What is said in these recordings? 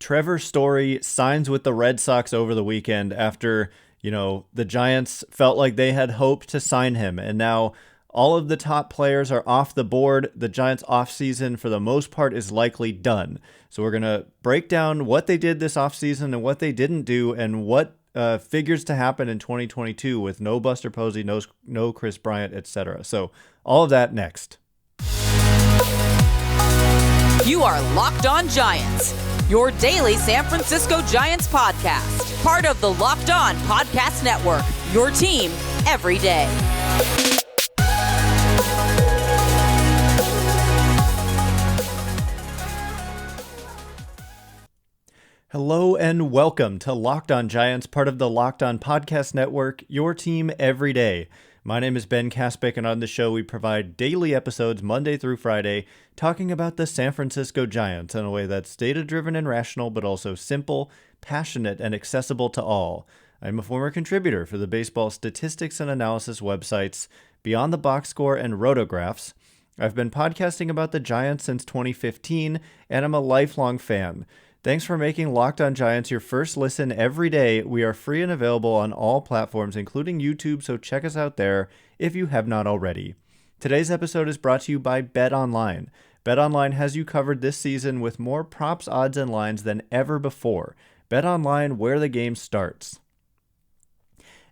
Trevor Story signs with the Red Sox over the weekend after, the Giants felt like they had hoped to sign him. And now all of the top players are off the board. The Giants offseason, for the most part, is likely done. So we're going to break down what they did this offseason and what they didn't do and what figures to happen in 2022 with no Buster Posey, no Kris Bryant, etc. So all of that next. You are Locked On Giants, your daily San Francisco Giants podcast. Part of the Locked On Podcast Network, your team every day. Hello and welcome to Locked On Giants, part of the Locked On Podcast Network, your team every day. My name is Ben Kaspick, and on the show we provide daily episodes Monday through Friday talking about the San Francisco Giants in a way that's data-driven and rational, but also simple, passionate, and accessible to all. I'm a former contributor for the baseball statistics and analysis websites Beyond the Box Score and Rotographs. I've been podcasting about the Giants since 2015, and I'm a lifelong fan. Thanks for making Locked On Giants your first listen every day. We are free and available on all platforms, including YouTube, so check us out there if you have not already. Today's episode is brought to you by BetOnline. BetOnline has you covered this season with more props, odds, and lines than ever before. BetOnline, where the game starts.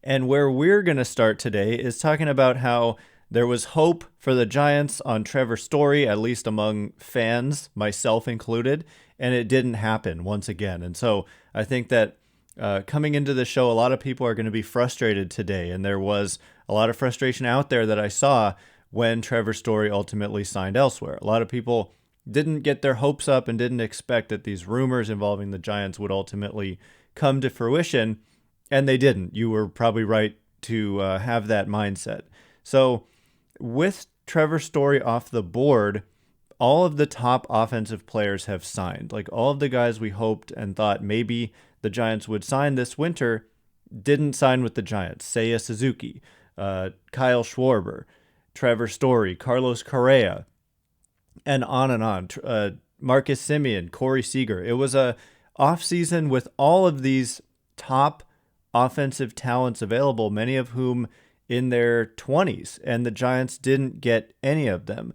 And where we're going to start today is talking about how there was hope for the Giants on Trevor Story, at least among fans, myself included, and it didn't happen once again. And so I think that coming into the show, a lot of people are going to be frustrated today, and there was a lot of frustration out there that I saw when Trevor Story ultimately signed elsewhere. A lot of people didn't get their hopes up and didn't expect that these rumors involving the Giants would ultimately come to fruition, and they didn't. You were probably right to have that mindset. So with Trevor Story off the board, all of the top offensive players have signed. Like all of the guys we hoped and thought maybe the Giants would sign this winter didn't sign with the Giants. Seiya Suzuki, Kyle Schwarber, Trevor Story, Carlos Correa, and on and on. Marcus Semien, Corey Seager. It was a offseason with all of these top offensive talents available, many of whom in their 20s, and the Giants didn't get any of them.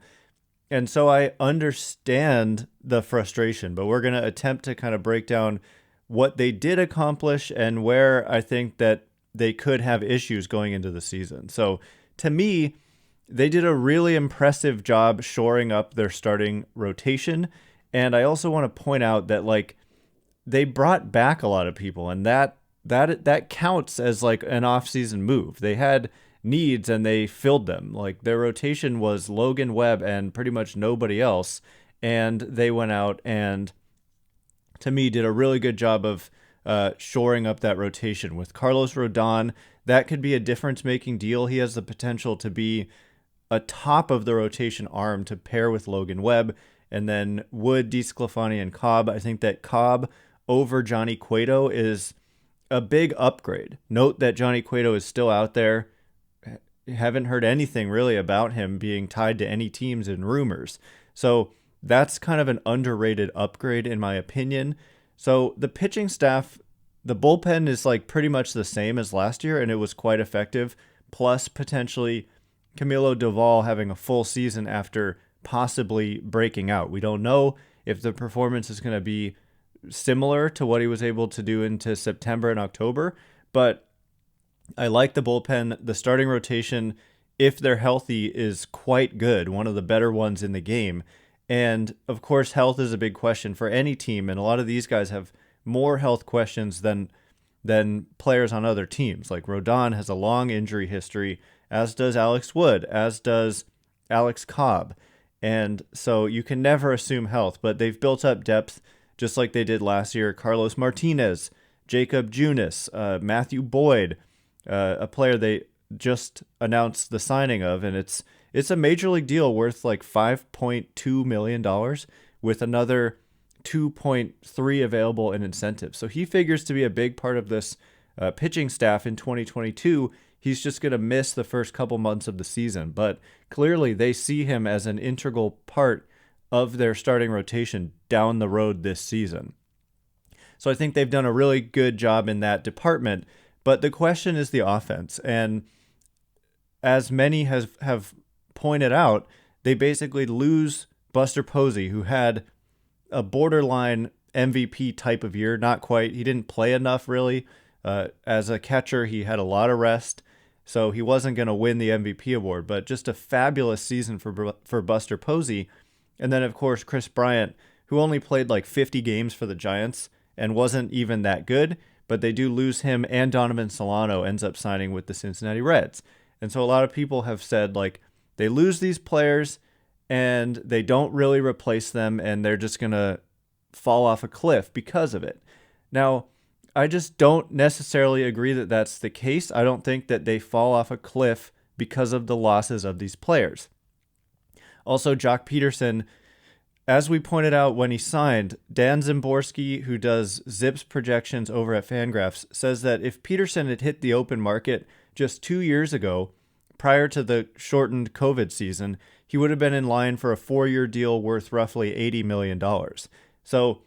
And so I understand the frustration, but we're going to attempt to kind of break down what they did accomplish and where I think that they could have issues going into the season. So to me, they did a really impressive job shoring up their starting rotation. And I also want to point out that they brought back a lot of people, and that counts as like an offseason move. They had needs and they filled them. Like their rotation was Logan Webb and pretty much nobody else, and they went out and to me did a really good job of shoring up that rotation. With Carlos Rodon, that could be a difference-making deal. He has the potential to be a top of the rotation arm to pair with Logan Webb, and then Wood, DeSclafani, and Cobb. I think that Cobb over Johnny Cueto is a big upgrade. Note that Johnny Cueto is still out there. Haven't heard anything really about him being tied to any teams in rumors. So that's kind of an underrated upgrade in my opinion. So the pitching staff, the bullpen is like pretty much the same as last year, and it was quite effective. Plus potentially Camilo Doval having a full season after possibly breaking out. We don't know if the performance is going to be similar to what he was able to do into September and October, but I like the bullpen. The starting rotation, if they're healthy, is quite good, one of the better ones in the game. And of course, health is a big question for any team, and a lot of these guys have more health questions than players on other teams. Like Rodon has a long injury history, as does Alex Wood, as does Alex Cobb. And so you can never assume health, but they've built up depth just like they did last year. Carlos Martinez, Jacob Junis, Matthew Boyd, a player they just announced the signing of, and it's a major league deal worth like $5.2 million with another 2.3 available in incentives. So he figures to be a big part of this pitching staff in 2022. He's just going to miss the first couple months of the season, but clearly they see him as an integral part of their starting rotation down the road this season. So I think they've done a really good job in that department. But the question is the offense. And as many have pointed out, they basically lose Buster Posey, who had a borderline MVP type of year. Not quite. He didn't play enough, really. As a catcher, he had a lot of rest, so he wasn't going to win the MVP award. But just a fabulous season for Buster Posey. And then, of course, Kris Bryant, who only played like 50 games for the Giants and wasn't even that good. But they do lose him, and Donovan Solano ends up signing with the Cincinnati Reds. And so a lot of people have said, like, they lose these players and they don't really replace them, and they're just going to fall off a cliff because of it. Now, I just don't necessarily agree that that's the case. I don't think that they fall off a cliff because of the losses of these players. Also, Joc Pederson, as we pointed out when he signed, Dan Szymborski, who does Zips projections over at Fangraphs, says that if Pederson had hit the open market just 2 years ago, prior to the shortened COVID season, he would have been in line for a 4-year deal worth roughly $80 million. So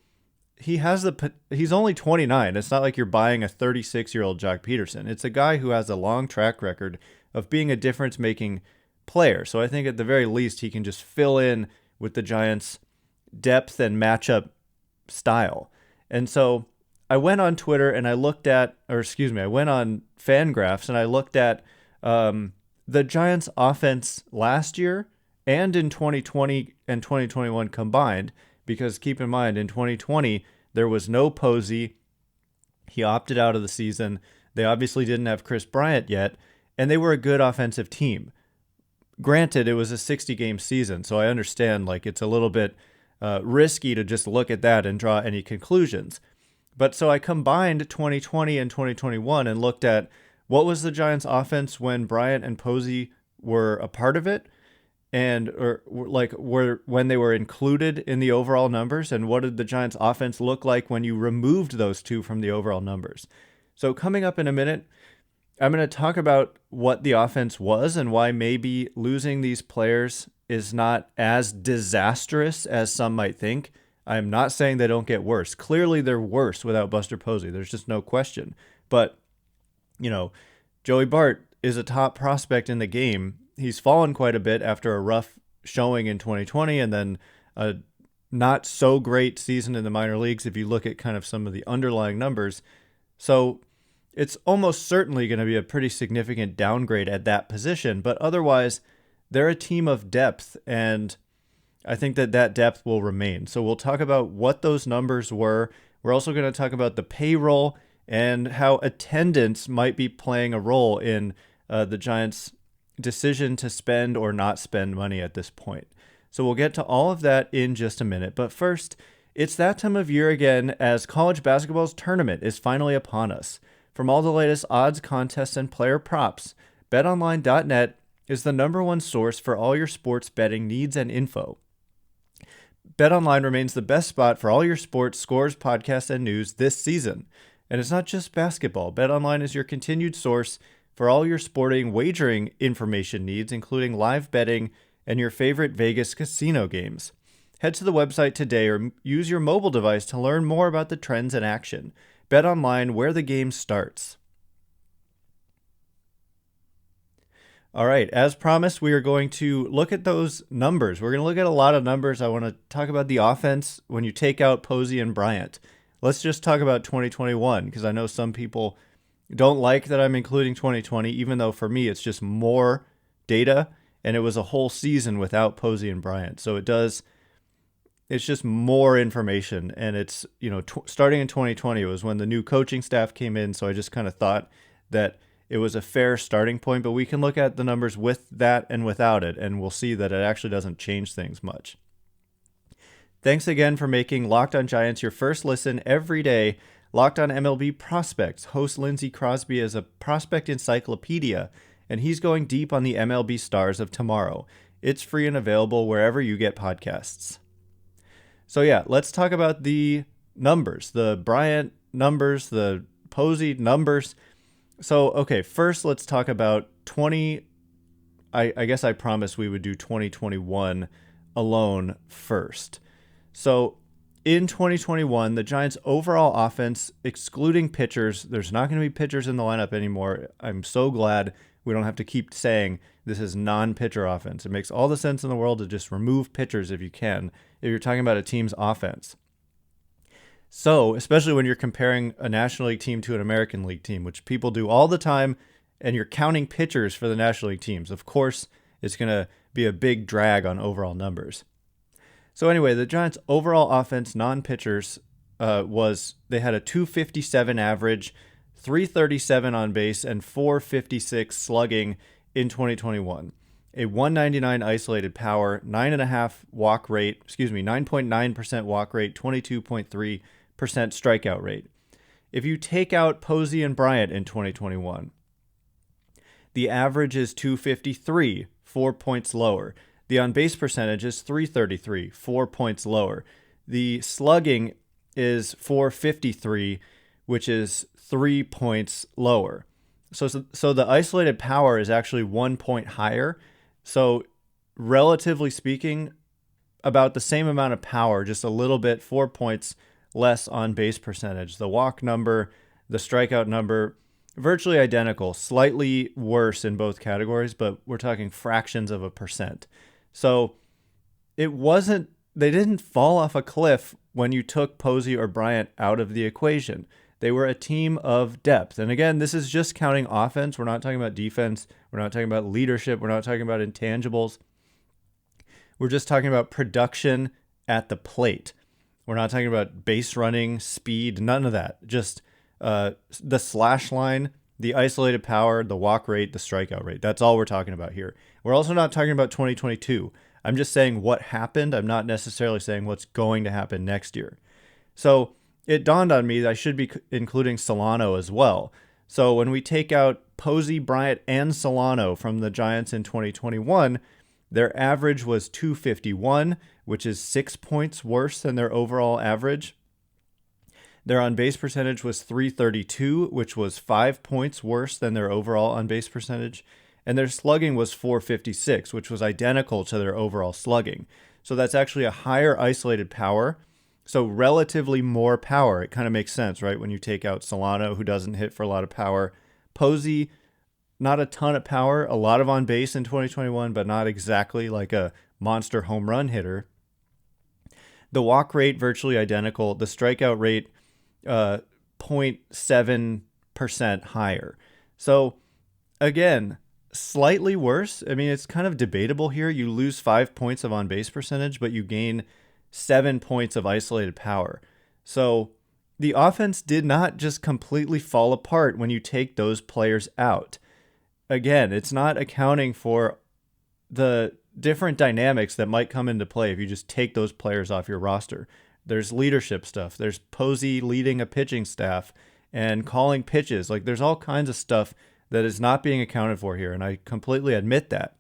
he's only 29. It's not like you're buying a 36-year-old Joc Pederson. It's a guy who has a long track record of being a difference-making player. So I think at the very least he can just fill in with the Giants' depth and matchup style. And so I went on Twitter and I went on Fangraphs and I looked at the Giants' offense last year and in 2020 and 2021 combined, because keep in mind, in 2020, there was no Posey. He opted out of the season. They obviously didn't have Kris Bryant yet, and they were a good offensive team. Granted, it was a 60-game season, so I understand like it's a little bit risky to just look at that and draw any conclusions. But so I combined 2020 and 2021 and looked at what was the Giants' offense when Bryant and Posey were a part of it, and when they were included in the overall numbers, and what did the Giants' offense look like when you removed those two from the overall numbers. So coming up in a minute, I'm going to talk about what the offense was and why maybe losing these players is not as disastrous as some might think. I'm not saying they don't get worse. Clearly, they're worse without Buster Posey. There's just no question. But, Joey Bart is a top prospect in the game. He's fallen quite a bit after a rough showing in 2020 and then a not so great season in the minor leagues if you look at kind of some of the underlying numbers. So it's almost certainly going to be a pretty significant downgrade at that position, but otherwise they're a team of depth, and I think that depth will remain. So we'll talk about what those numbers were. We're also going to talk about the payroll and how attendance might be playing a role in the Giants' decision to spend or not spend money at this point. So we'll get to all of that in just a minute. But first, it's that time of year again as college basketball's tournament is finally upon us. From all the latest odds, contests, and player props, betonline.net is the #1 source for all your sports betting needs and info. BetOnline remains the best spot for all your sports, scores, podcasts, and news this season. And it's not just basketball. BetOnline is your continued source for all your sporting wagering information needs, including live betting and your favorite Vegas casino games. Head to the website today or use your mobile device to learn more about the trends in action. BetOnline, where the game starts. All right, as promised, we are going to look at those numbers. We're going to look at a lot of numbers. I want to talk about the offense when you take out Posey and Bryant. Let's just talk about 2021, because I know some people don't like that I'm including 2020, even though for me it's just more data, and it was a whole season without Posey and Bryant. So it's just more information, and it's, starting in 2020, it was when the new coaching staff came in, so I just kind of thought that it was a fair starting point, but we can look at the numbers with that and without it, and we'll see that it actually doesn't change things much. Thanks again for making Locked on Giants your first listen every day. Locked on MLB Prospects. Host Lindsey Crosby is a prospect encyclopedia, and he's going deep on the MLB stars of tomorrow. It's free and available wherever you get podcasts. So yeah, let's talk about the numbers, the Bryant numbers, the Posey numbers. So, okay, first let's talk about I guess I promised we would do 2021 alone first. So in 2021, the Giants' overall offense, excluding pitchers, there's not going to be pitchers in the lineup anymore. I'm so glad we don't have to keep saying this is non-pitcher offense. It makes all the sense in the world to just remove pitchers if you can, if you're talking about a team's offense. So, especially when you're comparing a National League team to an American League team, which people do all the time, and you're counting pitchers for the National League teams, of course, it's going to be a big drag on overall numbers. So anyway, the Giants' overall offense, non-pitchers, they had a 257 average, 337 on base, and 456 slugging in 2021. A 199 isolated power, 9.9% walk rate, 22.3% strikeout rate. If you take out Posey and Bryant in 2021, the average is 253, 4 points lower. The on-base percentage is 333, 4 points lower. The slugging is 453, which is 3 points lower. So the isolated power is actually 1 point higher. So relatively speaking, about the same amount of power, just a little bit, 4 points less on-base percentage. The walk number, the strikeout number, virtually identical, slightly worse in both categories, but we're talking fractions of a percent. So they didn't fall off a cliff when you took Posey or Bryant out of the equation. They were a team of depth. And again, this is just counting offense. We're not talking about defense. We're not talking about leadership. We're not talking about intangibles. We're just talking about production at the plate. We're not talking about base running, speed, none of that. Just the slash line, the isolated power, the walk rate, the strikeout rate. That's all we're talking about here. We're also not talking about 2022. I'm just saying what happened. I'm not necessarily saying what's going to happen next year. So it dawned on me that I should be including Solano as well. So when we take out Posey, Bryant, and Solano from the Giants in 2021, their average was 251, which is 6 points worse than their overall average. Their on-base percentage was 332, which was 5 points worse than their overall on-base percentage. And their slugging was 456, which was identical to their overall slugging. So that's actually a higher isolated power. So relatively more power. It kind of makes sense, right? When you take out Solano, who doesn't hit for a lot of power. Posey, not a ton of power, a lot of on-base in 2021, but not exactly like a monster home run hitter. The walk rate, virtually identical. The strikeout rate, 0.7% higher. So again, slightly worse. I mean, it's kind of debatable here. You lose 5 points of on-base percentage, but you gain 7 points of isolated power. So the offense did not just completely fall apart when you take those players out. Again, it's not accounting for the different dynamics that might come into play if you just take those players off your roster. There's leadership stuff. There's Posey leading a pitching staff and calling pitches. Like, there's all kinds of stuff that is not being accounted for here, and I completely admit that.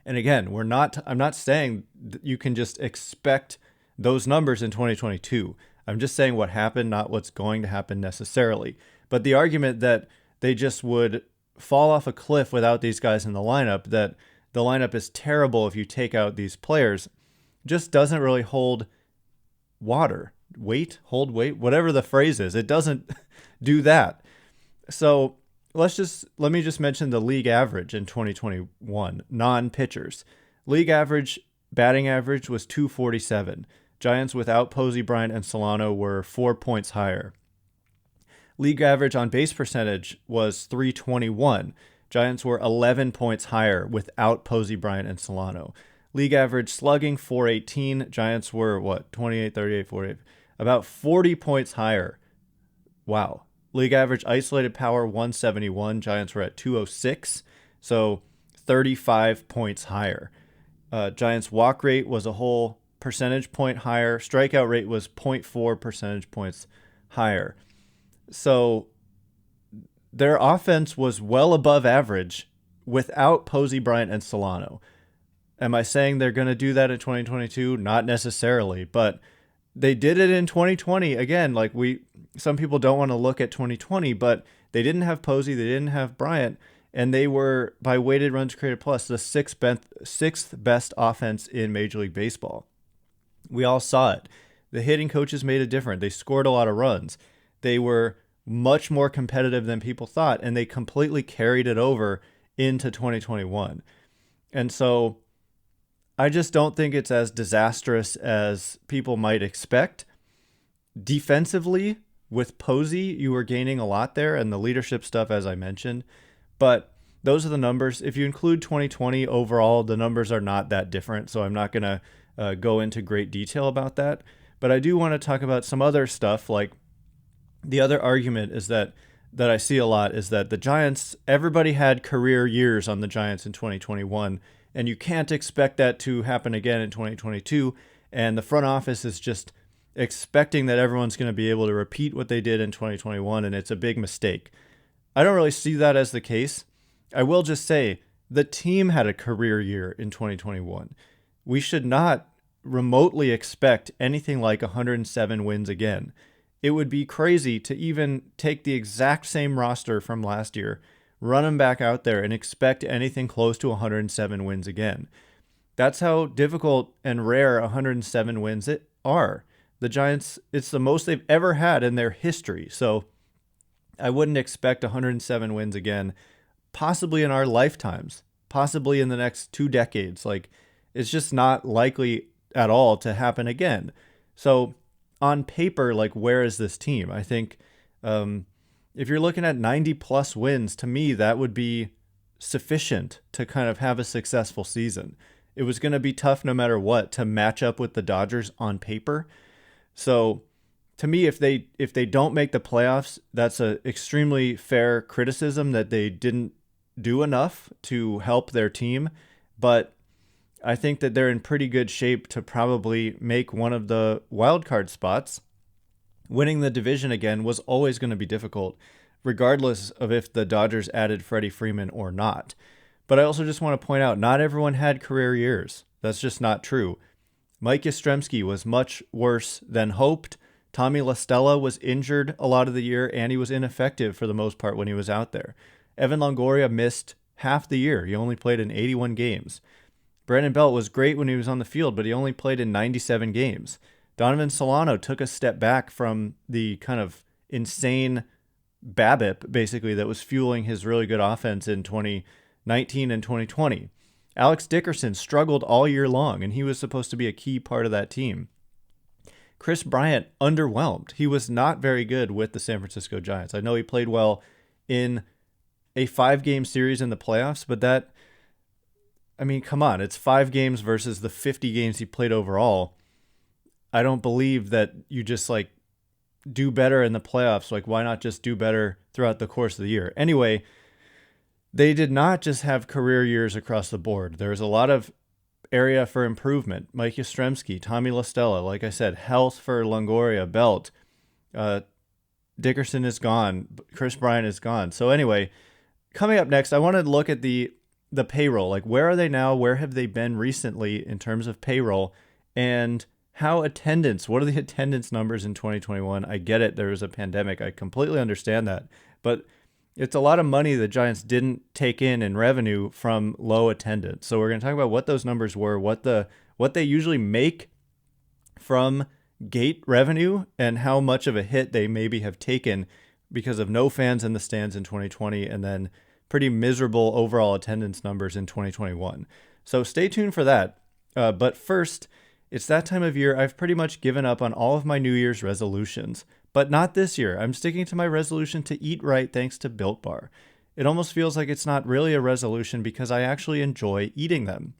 And again, I'm not saying that you can just expect those numbers in 2022. I'm just saying what happened, not what's going to happen necessarily. But the argument that they just would fall off a cliff without these guys in the lineup, that the lineup is terrible if you take out these players, just doesn't really hold weight, whatever the phrase is. It doesn't do that. So let me just mention the league average in 2021, non-pitchers. League average, batting average was 247. Giants without Posey, Bryant, and Solano were 4 points higher. League average on base percentage was 321. Giants were 11 points higher without Posey, Bryant, and Solano. League average slugging 418. Giants were 28, 38, 48, about 40 points higher. Wow. League average isolated power 171. Giants were at 206, so 35 points higher. Giants walk rate was a whole percentage point higher. Strikeout rate was 0.4 percentage points higher. So their offense was well above average without Posey, Bryant, and Solano. Am I saying they're going to do that in 2022? Not necessarily, but they did it in 2020. Again, some people don't want to look at 2020, but they didn't have Posey, they didn't have Bryant, and they were, by weighted runs created plus, the sixth best offense in Major League Baseball. We all saw it. The hitting coaches made a difference. They scored a lot of runs. They were much more competitive than people thought, and they completely carried it over into 2021. And so I just don't think it's as disastrous as people might expect. Defensively, with Posey, you were gaining a lot there, and the leadership stuff, as I mentioned. But those are the numbers. If you include 2020 overall, the numbers are not that different, so I'm not going to go into great detail about that. But I do want to talk about some other stuff. Like, the other argument is that I see a lot is that the Giants, everybody had career years on the Giants in 2021, and you can't expect that to happen again in 2022. And the front office is just expecting that everyone's going to be able to repeat what they did in 2021, and it's a big mistake. I don't really see that as the case. I will just say the team had a career year in 2021. We should not remotely expect anything like 107 wins again. It would be crazy to even take the exact same roster from last year, run them back out there, and expect anything close to 107 wins again. That's how difficult and rare 107 wins are. The Giants, it's the most they've ever had in their history. So I wouldn't expect 107 wins again, possibly in our lifetimes, possibly in the next 2 decades. Like, it's just not likely at all to happen again. So on paper, like, where is this team? I think if you're looking at 90 plus wins, to me, that would be sufficient to kind of have a successful season. It was going to be tough no matter what to match up with the Dodgers on paper. So to me, if they don't make the playoffs, that's an extremely fair criticism that they didn't do enough to help their team. But I think that they're in pretty good shape to probably make one of the wild card spots. Winning the division again was always going to be difficult, regardless of if the Dodgers added Freddie Freeman or not. But I also just want to point out, not everyone had career years. That's just not true. Mike Yastrzemski was much worse than hoped. Tommy La Stella was injured a lot of the year, and he was ineffective for the most part when he was out there. Evan Longoria missed half the year. He only played in 81 games. Brandon Belt was great when he was on the field, but he only played in 97 games. Donovan Solano took a step back from the kind of insane BABIP, basically, that was fueling his really good offense in 2019 and 2020. Alex Dickerson struggled all year long, and he was supposed to be a key part of that team. Kris Bryant underwhelmed. He was not very good with the San Francisco Giants. I know he played well in a 5-game series in the playoffs, but that, I mean, come on, it's 5 games versus the 50 games he played overall. I don't believe that you just like do better in the playoffs. Like, why not just do better throughout the course of the year? Anyway, they did not just have career years across the board. There's a lot of area for improvement. Mike Yastrzemski, Tommy La Stella, like I said, health for Longoria, Belt. Dickerson is gone. Kris Bryant is gone. So anyway, coming up next, I want to look at the payroll. Like, where are they now? Where have they been recently in terms of payroll? And how attendance, what are the attendance numbers in 2021? I get it. There was a pandemic. I completely understand that. But it's a lot of money the Giants didn't take in revenue from low attendance. So we're going to talk about what those numbers were, what they usually make from gate revenue, and how much of a hit they maybe have taken because of no fans in the stands in 2020, and then pretty miserable overall attendance numbers in 2021. So stay tuned for that. But first, it's that time of year. I've pretty much given up on all of my New Year's resolutions. But not this year. I'm sticking to my resolution to eat right thanks to Built Bar. It almost feels like it's not really a resolution because I actually enjoy eating them.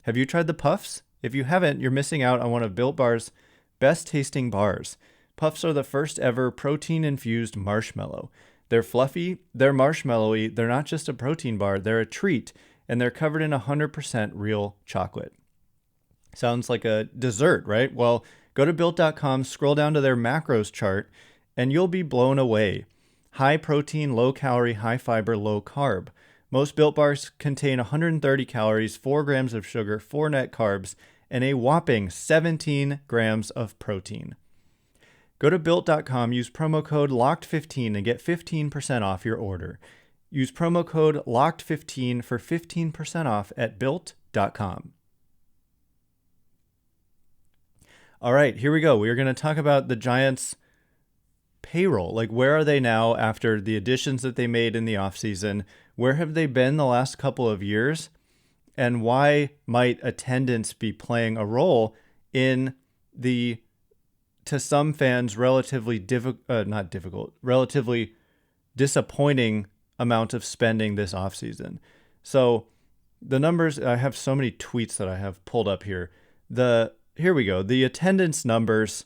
Have you tried the Puffs? If you haven't, you're missing out on one of Built Bar's best tasting bars. Puffs are the first ever protein-infused marshmallow. They're fluffy, they're marshmallowy, they're not just a protein bar, they're a treat, and they're covered in 100% real chocolate. Sounds like a dessert, right? Well, go to Built.com, scroll down to their macros chart, and you'll be blown away. High protein, low calorie, high fiber, low carb. Most Built Bars contain 130 calories, 4 grams of sugar, 4 net carbs, and a whopping 17 grams of protein. Go to Built.com, use promo code LOCKED15 and get 15% off your order. Use promo code LOCKED15 for 15% off at Built.com. All right, here we go. We are going to talk about the Giants' payroll. Like, where are they now after the additions that they made in the offseason? Where have they been the last couple of years? And why might attendance be playing a role in the, to some fans, relatively relatively disappointing amount of spending this offseason? So the numbers, I have so many tweets that I have pulled up here. Here we go. The attendance numbers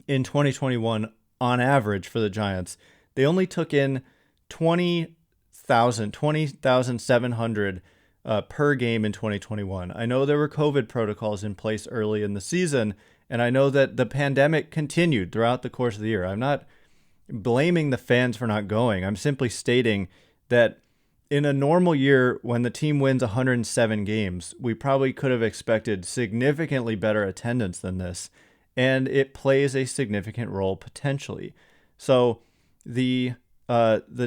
in 2021 on average for the Giants, they only took in 20,700 per game in 2021. I know there were COVID protocols in place early in the season, and I know that the pandemic continued throughout the course of the year. I'm not blaming the fans for not going. I'm simply stating that in a normal year, when the team wins 107 games, we probably could have expected significantly better attendance than this, and it plays a significant role potentially. So the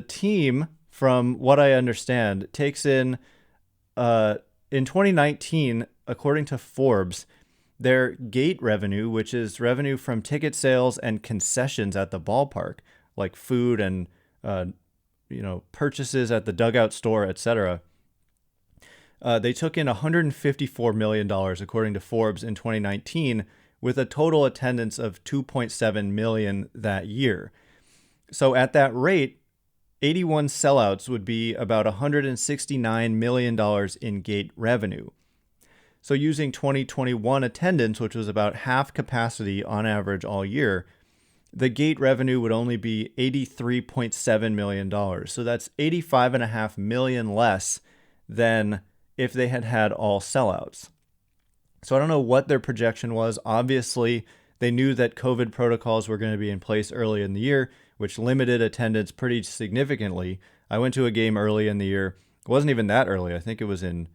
team, from what I understand, takes in 2019, according to Forbes, their gate revenue, which is revenue from ticket sales and concessions at the ballpark, like food and purchases at the dugout store, etc. They took in $154 million, according to Forbes, in 2019, with a total attendance of 2.7 million that year. So at that rate, 81 sellouts would be about $169 million in gate revenue. So using 2021 attendance, which was about half capacity on average all year, the gate revenue would only be $83.7 million. So that's $85.5 million less than if they had all sellouts. So I don't know what their projection was. Obviously, they knew that COVID protocols were going to be in place early in the year, which limited attendance pretty significantly. I went to a game early in the year. It wasn't even that early. I think it was in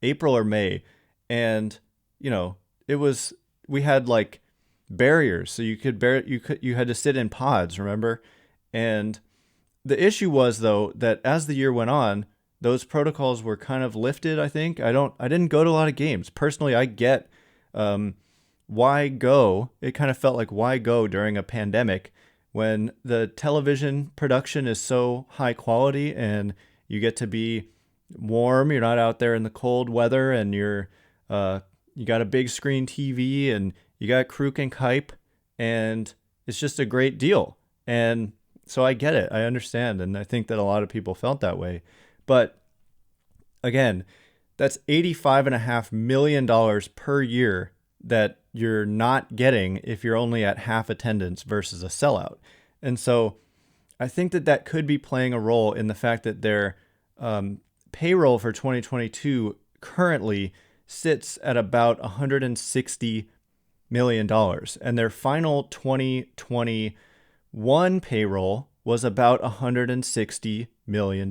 April or May. And, we had like barriers. So you had to sit in pods, remember? And the issue was, though, that as the year went on, those protocols were kind of lifted, I think. I didn't go to a lot of games. Personally, I get why go. It kind of felt like why go during a pandemic when the television production is so high quality and you get to be warm. You're not out there in the cold weather, and you got a big screen TV and you got Kruk and Kuip, and it's just a great deal. And so I get it. I understand. And I think that a lot of people felt that way. But again, that's $85.5 million per year that you're not getting if you're only at half attendance versus a sellout. And so I think that could be playing a role in the fact that their payroll for 2022 currently sits at about $160 million. And their final 2021 payroll was about $160 million.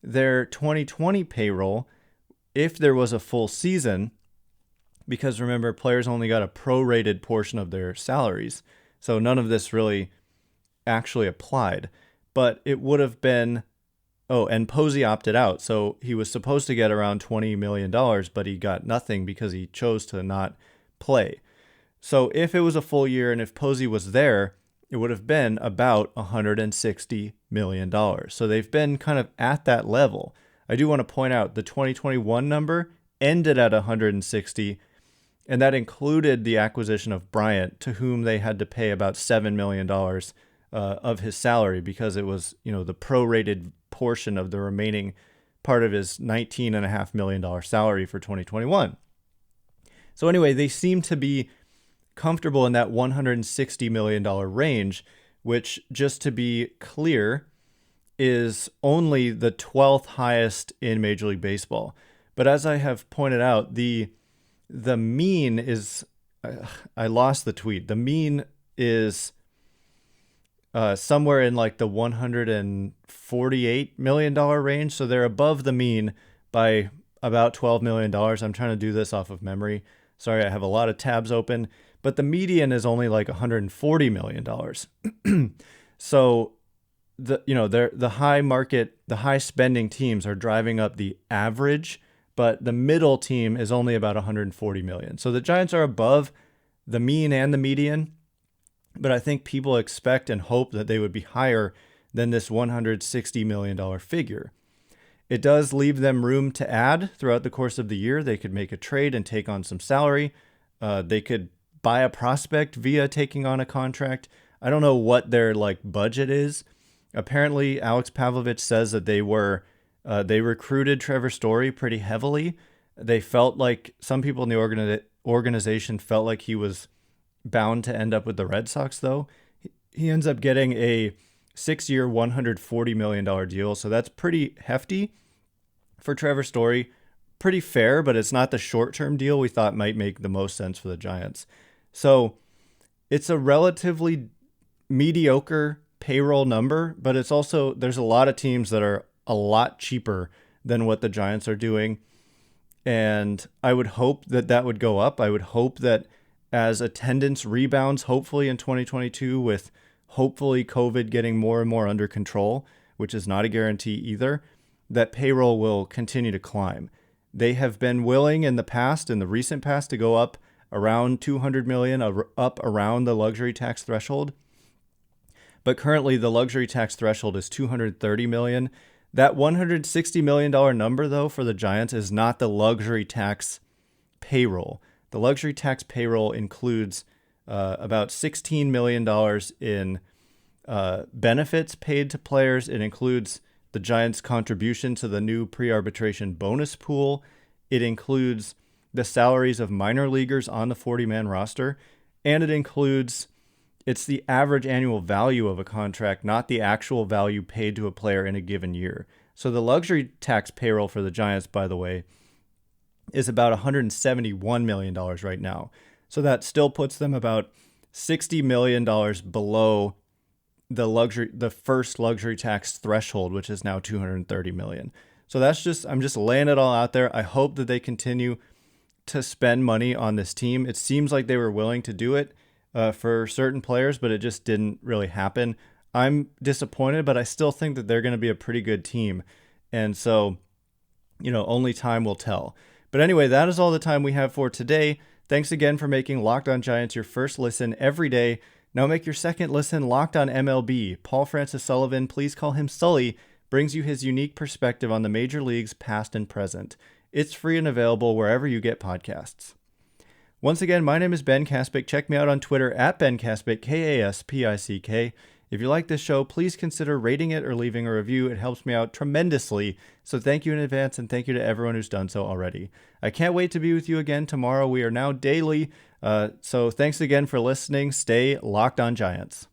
Their 2020 payroll, if there was a full season, because remember, players only got a prorated portion of their salaries, so none of this really actually applied, but it would have been, and Posey opted out, so he was supposed to get around $20 million, but he got nothing because he chose to not play. So if it was a full year and if Posey was there, it would have been about $160 million. So they've been kind of at that level. I do want to point out the 2021 number ended at 160, and that included the acquisition of Bryant, to whom they had to pay about $7 million of his salary because it was, the prorated portion of the remaining part of his $19.5 million salary for 2021. So anyway, they seem to be comfortable in that $160 million range, which, just to be clear, is only the 12th highest in Major League Baseball. But as I have pointed out, the mean is, I lost the tweet. The mean is somewhere in like the $148 million range. So they're above the mean by about $12 million. I'm trying to do this off of memory. Sorry, I have a lot of tabs open, but the median is only like $140 million. So the high spending teams are driving up the average but the middle team is only about 140 million. So the Giants are above the mean and the median, but I think people expect and hope that they would be higher than this $160 million figure. It does leave them room to add throughout the course of the year. They could make a trade and take on some salary. They could buy a prospect via taking on a contract. I don't know what their budget is. Apparently, Alex Pavlovich says that they recruited Trevor Story pretty heavily. They felt like some people in the organization felt like he was bound to end up with the Red Sox, though. He ends up getting a 6-year, $140 million deal. So that's pretty hefty for Trevor Story. Pretty fair, but it's not the short-term deal we thought might make the most sense for the Giants. So it's a relatively mediocre payroll number, but it's also, there's a lot of teams that are a lot cheaper than what the Giants are doing. And I would hope that that would go up. I would hope that as attendance rebounds, hopefully in 2022, with hopefully COVID getting more and more under control, which is not a guarantee either, that payroll will continue to climb. They have been willing in the recent past, to go up around 200 million, up around the luxury tax threshold. But currently the luxury tax threshold is 230 million. That $160 million number, though, for the Giants is not the luxury tax payroll. The luxury tax payroll includes about $16 million in benefits paid to players. It includes the Giants' contribution to the new pre-arbitration bonus pool. It includes the salaries of minor leaguers on the 40-man roster. And it includes, it's the average annual value of a contract, not the actual value paid to a player in a given year. So the luxury tax payroll for the Giants, by the way, is about $171 million right now. So that still puts them about $60 million below the first luxury tax threshold, which is now $230 million. So I'm just laying it all out there. I hope that they continue to spend money on this team. It seems like they were willing to do it for certain players, but it just didn't really happen. I'm disappointed, but I still think that they're going to be a pretty good team. And so, only time will tell. But anyway, that is all the time we have for today. Thanks again for making Locked On Giants your first listen every day. Now make your second listen Locked On MLB. Paul Francis Sullivan, please call him Sully, brings you his unique perspective on the major leagues past and present. It's free and available wherever you get podcasts. Once again, my name is Ben Kaspick. Check me out on Twitter at Ben Kaspick, Kaspick. If you like this show, please consider rating it or leaving a review. It helps me out tremendously. So thank you in advance, and thank you to everyone who's done so already. I can't wait to be with you again tomorrow. We are now daily. So thanks again for listening. Stay Locked On Giants.